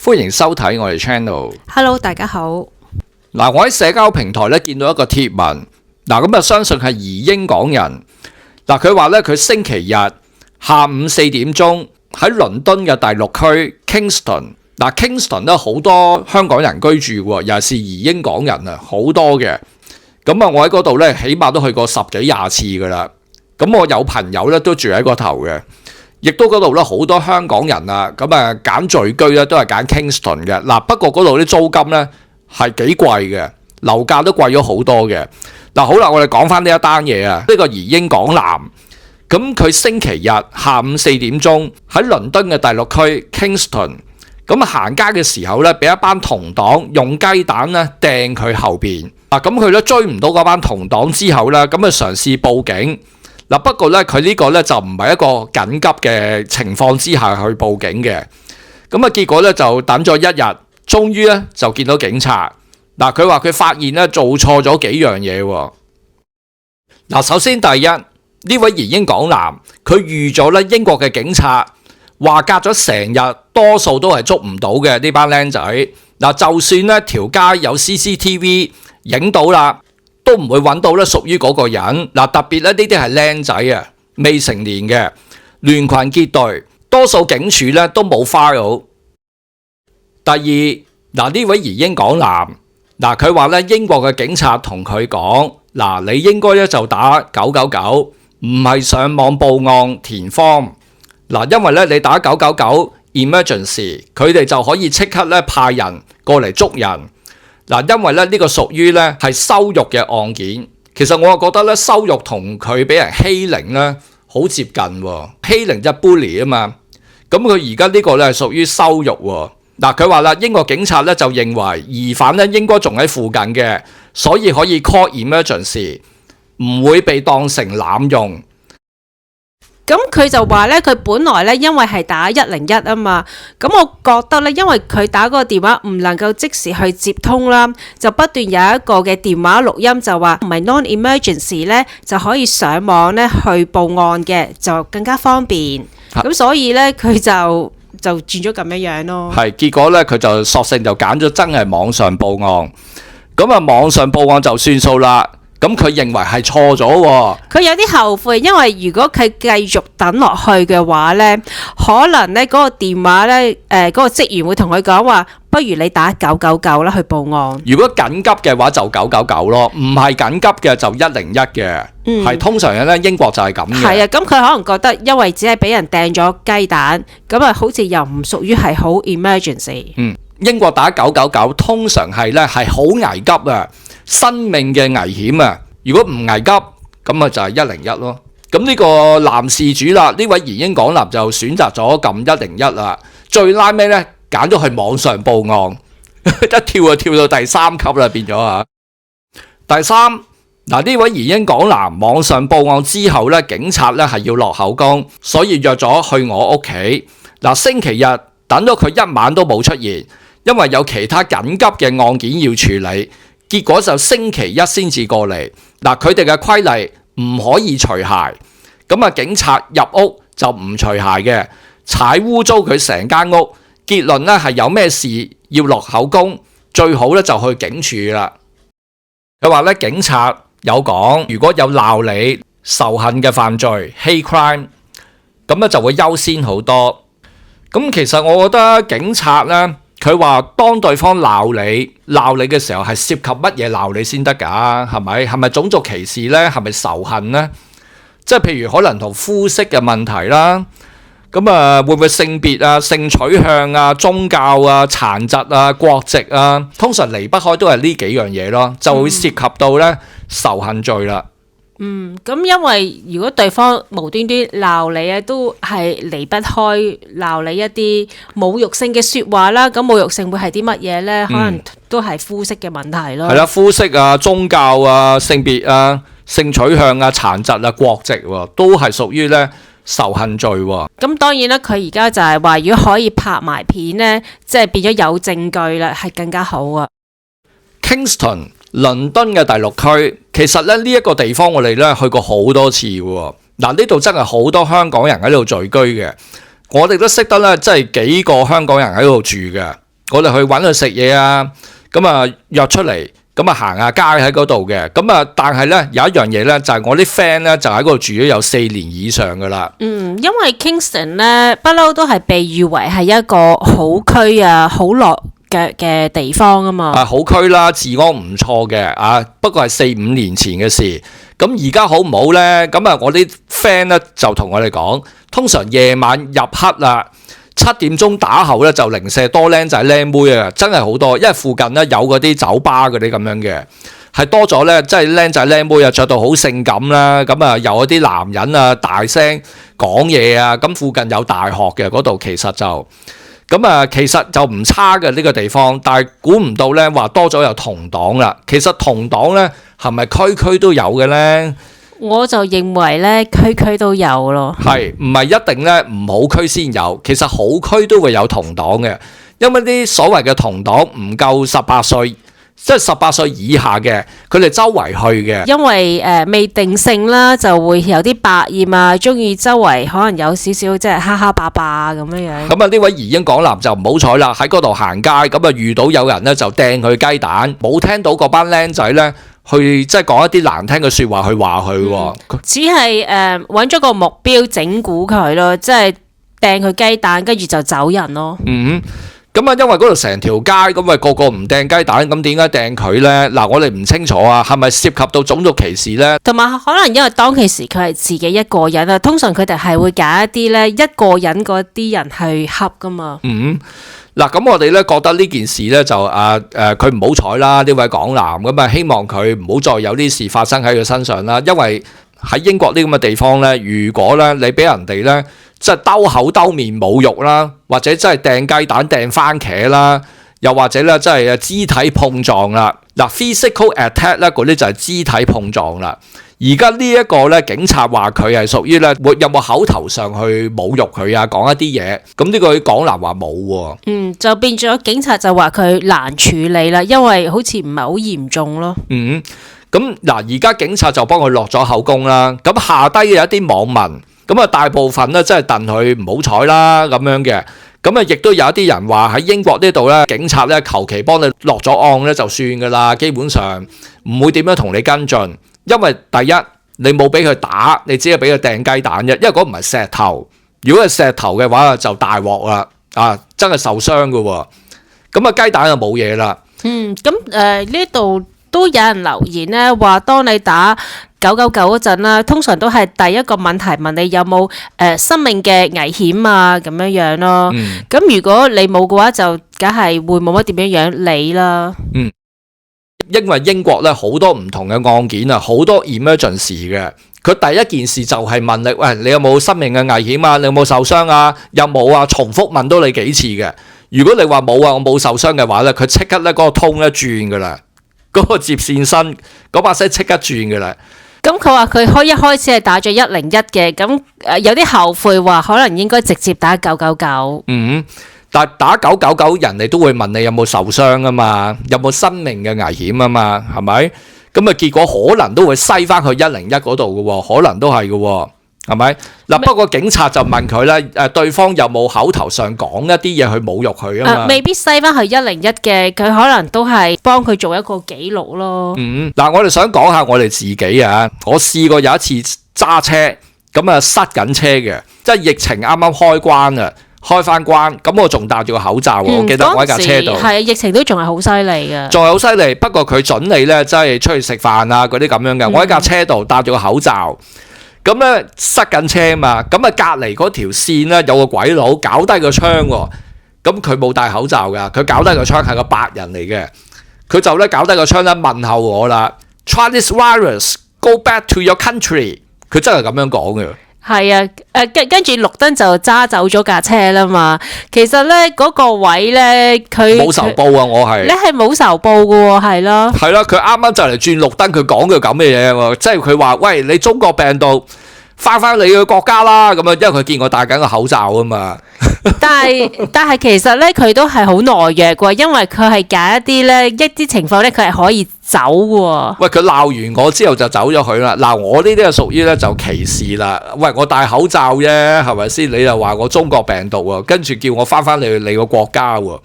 歡迎收睇我哋 channel。Hello， 大家好。嗱，我喺社交平台咧見到一個貼文，咁啊相信係移英港人。嗱，佢話咧佢星期日下午4點鐘喺倫敦嘅第6區 Kingston。嗱 Kingston 咧好多香港人居住喎，尤其是移英港人啊，好多嘅。咁啊，我喺嗰度咧起碼都去過10幾20次噶啦。咁我有朋友咧都住喺個頭嘅。亦都嗰度咧好多香港人啊，咁啊揀聚居咧都係揀 Kingston 嘅。嗱，不過嗰度啲租金咧係幾貴嘅，樓價都貴咗好多嘅。嗱，好啦，我哋講翻呢一單嘢啊，呢個移英港男，咁佢星期日下午4點鐘喺倫敦嘅第6區 Kingston， 咁行街嘅時候咧，俾一班同黨用雞蛋咧掟佢後邊。嗱，咁佢咧追唔到嗰班同黨之後咧，咁啊嘗試報警。嗱，不過咧佢呢個咧就唔係一個緊急嘅情況之下去報警嘅，咁啊結果咧就等咗1日，終於咧就見到警察。嗱，佢話佢發現咧做錯咗幾樣嘢喎。嗱，首先第一，呢位移英港男佢預咗咧英國嘅警察話隔咗成日，多數都係捉唔到嘅呢班僆仔。嗱，就算咧條街有 CCTV 影到啦，都唔會揾到咧屬於嗰個人。嗱，特別咧呢啲係僆仔啊，未成年嘅亂群結隊，多數警署咧都冇 file。第二，嗱，呢位移英港男，嗱，佢話咧英國嘅警察同佢講，嗱，你應該咧就打999，唔係上網報案填 form。嗱，因為咧你打999 emergency， 佢哋就可以即刻咧派人過嚟捉人。嗱，因為咧呢個屬於咧係羞辱嘅案件，其實我覺得咧羞辱同佢俾人欺凌咧好接近喎，欺凌即係 bully 啊嘛，咁佢而家呢個咧係屬於羞辱喎。嗱，佢話啦，英國警察咧就認為疑犯咧應該仲喺附近嘅，所以可以 call emergency， 唔會被當成濫用。咁佢就話咧，佢本來咧因為係打101啊嘛，咁我覺得咧，因為佢打嗰個電話唔能夠即時去接通啦，就不斷有一個嘅電話錄音就話唔係 non-emergency 咧就可以上網咧去報案嘅，就更加方便。咁所以咧佢就轉咗咁樣咯。係，結果咧佢就索性就揀咗真係網上報案。咁啊網上報案就算數啦。咁佢認為係錯咗喎，佢有啲後悔，因為如果佢繼續等落去嘅話呢，可能呢嗰個電話呢，嗰個職員會同佢講話，不如你打999啦去報案。如果緊急嘅話就999咯，唔係緊急嘅就101嘅，係通常咧英國就係咁嘅。係啊，咁佢可能覺得因為只係俾人掟咗雞蛋，咁啊好似又唔屬於係好 emergency。英國打999通常係咧係好危急啊，生命嘅危險啊！如果唔危急，咁啊就係101咯。咁呢個男事主啦，呢位移英港男就選擇咗撳101啦。最拉尾咧揀咗去網上報案，一跳就跳到第3級啦，變咗啊！第三，嗱，呢位移英港男網上報案之後咧，警察咧係要落口供，所以約咗去我屋企。嗱，星期日等咗佢一晚都冇出現，因為有其他緊急嘅案件要處理。結果就星期一先至過嚟。嗱，佢哋嘅規例唔可以除鞋，咁啊警察入屋就唔除鞋嘅，踩污糟佢成間屋。結論咧係有咩事要落口供，最好咧就去警署啦。佢話咧警察有講，如果有鬧你仇恨嘅犯罪 hate crime， 咁咧就會優先好多。咁其實我覺得警察咧。佢話當對方鬧你嘅時候係涉及乜嘢鬧你先得㗎？係咪？係咪種族歧視呢？係咪仇恨呢？即係譬如可能同膚色嘅問題啦，咁啊會唔會性別啊、性取向啊、宗教啊、殘疾啊、國籍啊，通常離不開都係呢幾樣嘢咯，就會涉及到呢仇恨罪啦。咁因為如果對方無端端鬧你咧，都係離不開鬧你一啲侮辱性嘅説話啦。咁侮辱性會係啲乜嘢呢？可能都係膚色嘅問題咯。係啦，膚色啊、宗教啊、性別啊、性取向啊、殘疾啊、國籍喎，都係屬於咧仇恨罪喎。咁當然啦，佢而家就係話，如果可以拍埋片呢，即係變咗有證據啦，係更加好啊。Kingston。倫敦嘅第6區，其實咧呢一個地方我哋咧去過好多次喎。嗱，呢度真係好多香港人喺度聚居嘅，我哋都識得咧，即係幾個香港人喺度住嘅。我哋去揾佢食嘢啊，咁啊約出嚟，咁啊行下街喺嗰度嘅，咁啊但係咧有一樣嘢咧就係我啲 friend 咧就喺嗰度住咗有4年以上噶啦。因為 Kingston 咧不嬲都係被譽為係一個好區啊，好落嘅地方啊嘛。好區啦，治安唔錯嘅啊，不過係4-5年前嘅事。咁而家好唔好咧？咁啊我啲 friend 咧就同我哋講，通常夜晚入黑啦。7點鐘打後咧就零舍多僆仔僆妹啊，真係好多，因為附近咧有嗰啲酒吧嗰啲咁樣嘅，係多咗咧，即係僆仔僆妹啊，着到好性感啦，咁啊有啲男人啊大聲講嘢啊，咁附近有大學嘅嗰度，其實就唔差嘅呢個地方，但係估唔到咧話多咗有同黨啦。其實同黨咧係咪區區都有嘅咧？我就認為咧，區區都有咯。係唔係一定咧唔好區先有？其實好區都會有同黨嘅，因為啲所謂嘅同黨唔夠18歲，即係18歲以下嘅，佢哋周圍去嘅。因為未定性啦，就會有啲百厭啊，中意周圍可能有少少即係蝦蝦霸霸咁樣樣。咁啊，呢位移英港男就唔好彩啦，喺嗰度行街，咁啊遇到有人咧就掟佢雞蛋，冇聽到嗰班僆仔咧。去即係講一啲難聽嘅説話去話佢喎，只係揾咗個目標整蠱佢咯，即係掟佢雞蛋，跟住就走人咯。咁啊，因為嗰度成條街咁啊，個個唔掟雞蛋，咁點解掟佢咧？嗱，我哋唔清楚啊，係咪涉及到種族歧視咧？同埋可能因為當其時佢係自己一個人啊，通常佢哋係會揀一啲咧一個人嗰啲人去恰噶嘛。嗱，咁我哋咧覺得呢件事咧就佢唔好彩啦，呢位港男咁啊，希望佢唔好再有啲事發生喺佢身上啦。因為喺英國呢咁嘅地方咧，如果咧你俾人哋咧即係兜口兜面侮辱啦，或者真係掟雞蛋、掟番茄啦，又或者咧真係肢體碰撞啦，嗱 physical attack 咧嗰啲就係肢體碰撞啦。而家呢一個咧，警察話佢係屬於咧，有冇口頭上去侮辱佢啊？講一啲嘢，咁呢個港男話冇喎。就變咗警察就話佢難處理啦，因為好似唔係好嚴重咯。咁嗱，而家警察就幫佢落咗口供啦。咁下低嘅有一啲網民，咁啊大部分咧真係戥佢唔好彩啦咁樣嘅。咁啊，亦都有一啲人話喺英國呢度咧，警察咧求其幫你落咗案咧就算噶啦，基本上唔會點樣同你跟進。因為第一，你冇俾佢打，你只係俾佢掟雞蛋啫。因為嗰唔係石頭，如果係石頭嘅話就大鑊啦，真係受傷噶喎。咁啊雞蛋就冇嘢啦。呢度都有人留言咧，話當你打999嗰陣啦，通常都係第一個問題問你有冇生命嘅危險啊咁樣樣咯。咁如果你冇嘅話，就梗係會冇乜點樣樣理啦。因為英國咧好多唔同嘅案件啊，好多 emergency 嘅。佢第一件事就係問你，喂，你有冇生命嘅危險啊？你有冇受傷啊？有冇啊？重複問到你幾次嘅。如果你話冇啊，我冇受傷嘅話咧，佢即刻咧嗰個通咧轉噶啦，嗰個接線生嗰把聲即刻轉噶啦。咁佢話佢一開始係打咗101嘅，咁有啲後悔話可能應該直接打999。但係打999，人哋都會問你有冇受傷啊嘛，有冇生命嘅危險啊嘛，係咪？咁啊結果可能都會篩翻去101嗰度嘅喎，可能都係嘅喎，係咪？嗱，不過警察就問佢咧，對方有冇口頭上講一啲嘢去侮辱佢啊嘛？未必篩翻去101嘅，佢可能都係幫佢做一個記錄咯。嗱，我哋想講下我哋自己啊，我試過有一次揸車，咁啊塞緊車嘅，即係疫情啱啱開關啊。開翻關，咁我仲戴住個口罩喎，我記得我喺架車度。係疫情都仲係好犀利嘅，仲係好犀利。不過佢準你咧，即係出去食飯啊嗰啲咁樣嘅。我喺架車度戴住個口罩，咁咧塞緊車嘛，咁啊隔離嗰條線咧有個鬼佬搞低個窗喎，咁佢冇戴口罩㗎，佢搞低個窗係個白人嚟嘅，佢就咧搞低個窗咧問候我啦 ，Try this virus, go back to your country。佢真係咁樣講嘅。係啊，跟住綠燈就揸走咗架車啦嘛。其實咧嗰個位咧，佢冇仇報啊！我係你係冇仇報嘅喎，係咯。係啦，佢啱啱就嚟轉綠燈，佢講嘅咁嘅嘢喎，即係佢話：喂，你中國病毒翻你嘅國家啦！咁樣，因為佢見我戴緊個口罩啊嘛。但係其實咧，佢都係好懦弱嘅，因為佢係揀一啲情況咧，佢係可以走嘅。喂，佢鬧完我之後就走咗佢啦。嗱，我呢啲係屬於咧就歧視啦。喂，我戴口罩啫，係咪先？你又話我中國病毒喎，跟住叫我翻你個國家喎。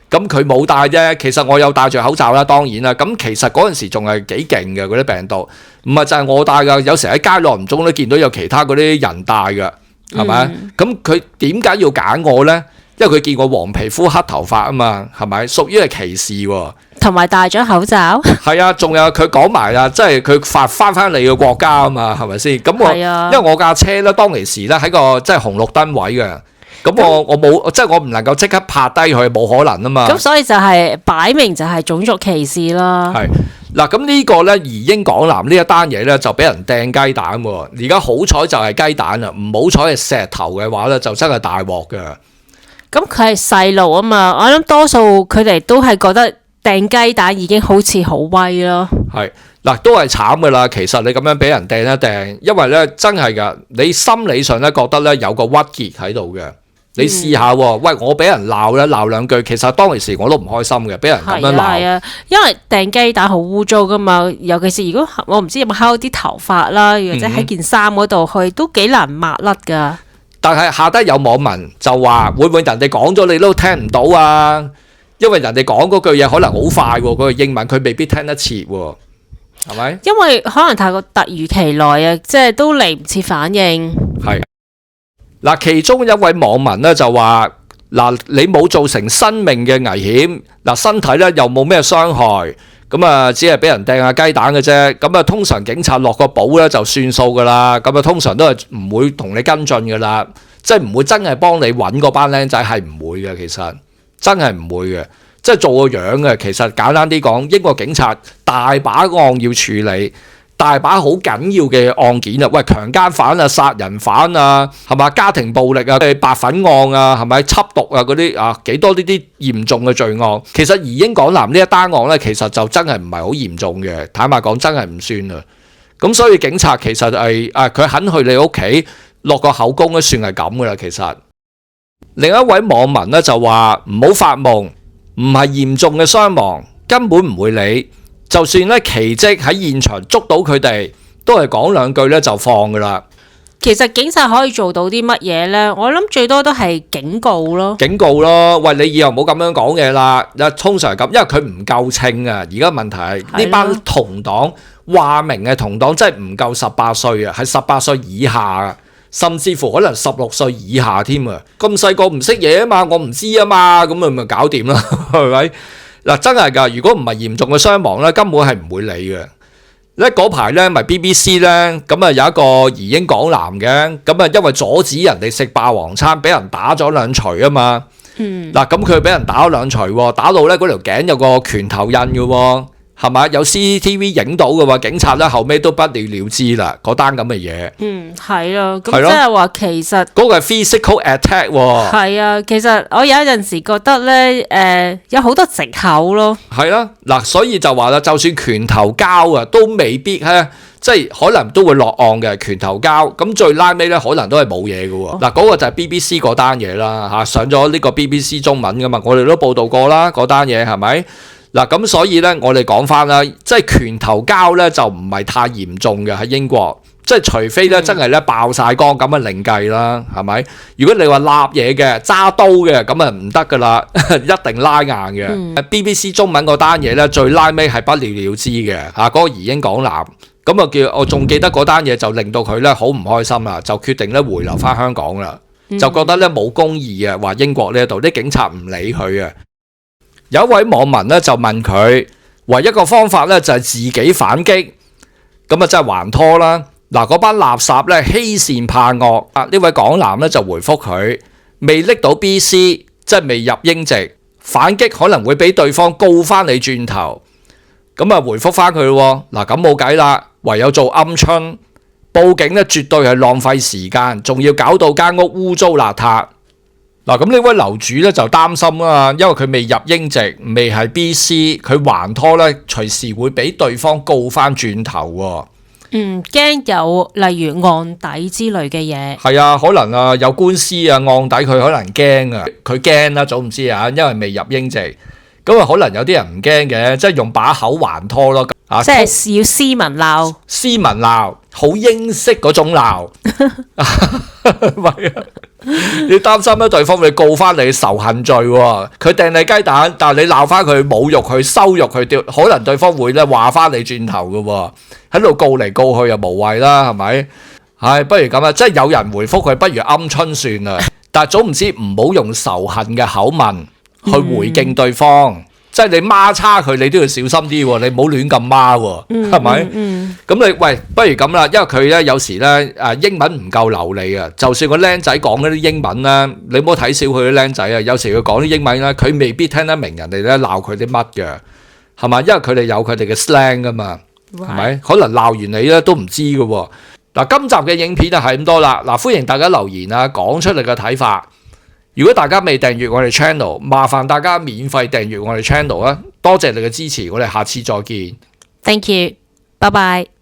咁佢冇戴啫，其實我有戴住口罩啦，當然啦。咁其實嗰陣時仲係幾勁嘅嗰啲病毒，唔係就係我戴㗎，有時喺街落唔中都見到有其他嗰啲人戴㗎，係咪？咁佢點解要揀我呢？因為佢見我黃皮膚黑頭髮啊嘛，係咪？屬於係歧視喎。同埋戴咗口罩。係啊，仲有佢講埋啦，即係佢翻你個國家啊嘛，係咪先？咁我因為我架車咧，當其時咧喺個即係紅綠燈位嘅，咁我冇即係我唔能夠即刻拍低佢，冇可能啊嘛。咁所以就係擺明就係種族歧視啦。係嗱，咁呢個咧移英港南呢一單嘢咧就俾人掟雞蛋喎。而家好彩就係雞蛋啦，唔好彩係石頭嘅話咧就真係大鑊㗎。咁佢係細路啊嘛，我諗多數佢哋都係覺得掟雞蛋已經好似好威咯。係嗱，都係慘噶啦。其實你咁樣俾人掟一掟，因為咧真係噶，你心理上咧覺得咧有個鬱結喺度嘅。你試下喎，喂，我俾人鬧咧鬧兩句，其實當其時我都唔開心嘅，俾人咁樣鬧。係啊，因為掟雞蛋好污糟噶嘛，尤其是如果我唔知有冇摳啲頭髮啦，或者喺件衫嗰度去，都幾難抹甩噶。但係下低有網民就話，會唔會人哋講咗你都聽唔到啊？因為人哋講嗰句嘢可能好快喎，嗰個英文佢未必聽得切喎，係咪？因為可能太過突如其來啊，即係都嚟唔切反應。係嗱，其中一位網民咧就話：嗱，你冇造成生命嘅危險，嗱，身體咧又冇咩傷害，咁啊，只係俾人掟下雞蛋嘅啫。咁啊，通常警察落個保咧就算數噶啦。咁啊，通常都係唔會同你跟進噶啦，即係唔會真係幫你揾嗰班僆仔，係唔會嘅。其實真係唔會嘅，即係做個樣嘅。其實簡單啲講，英國警察大把案要處理，大把好緊要嘅案件啊！喂，強姦犯啊、殺人犯啊，係嘛？家庭暴力啊、白粉案啊，係咪？緝毒啊嗰啲啊，幾多呢啲嚴重嘅罪案？其實移英港南呢一單案咧，其實就真係唔係好嚴重嘅。坦白講，真係唔算啊。咁所以警察其實係佢肯去你屋企落個口供都算係咁噶啦。其實另一位網民咧就話：唔好發夢，唔係嚴重嘅傷亡，根本唔會理。就算咧奇蹟喺現場捉到佢哋，都係講兩句咧就放噶啦。其實警察可以做到啲乜嘢呢？我諗最多都係警告咯。警告咯，喂，你以後唔好咁樣講嘢啦。通常係咁，因為佢唔夠稱啊。而家問題係呢班同黨話明嘅同黨，真係唔夠18歲啊，係18歲以下啊，甚至乎可能16歲以下添啊。咁細個唔識嘢啊嘛，我唔知啊嘛，咁咪搞掂啦，係咪？嗱，真係㗎，如果唔係嚴重嘅傷亡咧，根本係唔會理嘅。咧嗰排咧，咪 BBC 咧，咁啊有一個移英港南嘅，咁啊因為阻止人哋食霸王餐，俾人打咗兩錘啊嘛。嗱，咁佢俾人打咗兩錘喎，打到咧嗰條頸有個拳頭印嘅喎，係咪？有 CCTV 影到嘅喎，警察咧後尾都不了了之啦，嗰單咁嘅嘢。係咯，咁即係話其實嗰個係 physical attack 喎。係啊，其實我有陣時覺得咧，有好多藉口咯。係啦，嗱，所以就話啦，就算拳頭交啊，都未必咧，即係可能都會落案嘅拳頭交。咁最拉尾咧，可能都係冇嘢嘅喎。嗱，嗰個就係 BBC 嗰單嘢啦，嚇上咗呢個 BBC 中文噶嘛，我哋都報道過啦，嗰單嘢係咪？嗱，咁所以咧，我哋講翻啦，即係拳頭交咧就唔係太嚴重嘅喺英國，即係除非咧真係咧爆晒光咁啊另計啦，係咪？如果你話立嘢嘅、揸刀嘅咁啊唔得噶啦，一定拉硬嘅。BBC 中文嗰單嘢咧最拉尾係不了了之嘅嚇，嗰個移英港南咁啊叫我仲記得嗰單嘢就令到佢咧好唔開心啦，就決定咧回流翻香港啦，就覺得咧冇公義啊，話英國呢一度啲警察唔理佢啊。有一位網民咧就問佢，唯一個方法咧就係自己反擊，咁啊真係還拖啦。嗱，嗰班垃圾咧欺善怕惡，呢位港男咧就回覆佢，未拎到 BC， 即係未入英籍，反擊可能會俾對方告翻你轉頭。咁啊回覆翻佢咯，嗱咁冇計啦，唯有做鵪鶉，報警咧絕對係浪費時間，仲要搞到間屋污糟邋遢。嗱，咁呢位樓主咧就擔心啊，因為佢未入英籍，未係 BC， 佢還拖咧，隨時會俾對方告翻轉頭喎。驚有例如案底之類嘅嘢。係啊，可能啊有官司啊案底，佢可能驚啊，佢驚啦，總唔知啊，因為未入英籍，咁啊可能有啲人唔驚嘅，即係用把口還拖咯。即係要斯文鬧，斯文鬧，好英式嗰種鬧，係啊！你擔心咧對方會告翻你仇恨罪喎，佢掟你雞蛋，但係你鬧翻佢、侮辱佢、羞辱佢，可能對方會咧話翻你轉頭嘅喎，喺度告嚟告去又無謂啦，係咪？唉，不如咁啦，即係有人回覆佢，不如鵪鶉算啦。但係總唔知唔好用仇恨嘅口吻去回敬對方。即係你孖叉佢，你都要小心啲喎，你唔好亂咁孖喎，係咪？咁你喂，不如咁啦，因為佢咧有時咧英文唔夠流利啊，就算個僆仔講嗰啲英文咧，你唔好睇小佢啲僆仔啊，有時佢講啲英文咧，佢未必聽得明人哋咧鬧佢啲乜嘅，係嘛？因為佢哋有佢哋嘅 slang 噶嘛，係咪？可能鬧完你咧都唔知嘅喎。嗱，今集嘅影片就係咁多啦。嗱，歡迎大家留言啊，講出你嘅睇法。如果大家未訂閱我哋 channel， 麻煩大家免費訂閱我哋 channel 啊！多謝你嘅支持，我哋下次再見。Thank you，拜拜。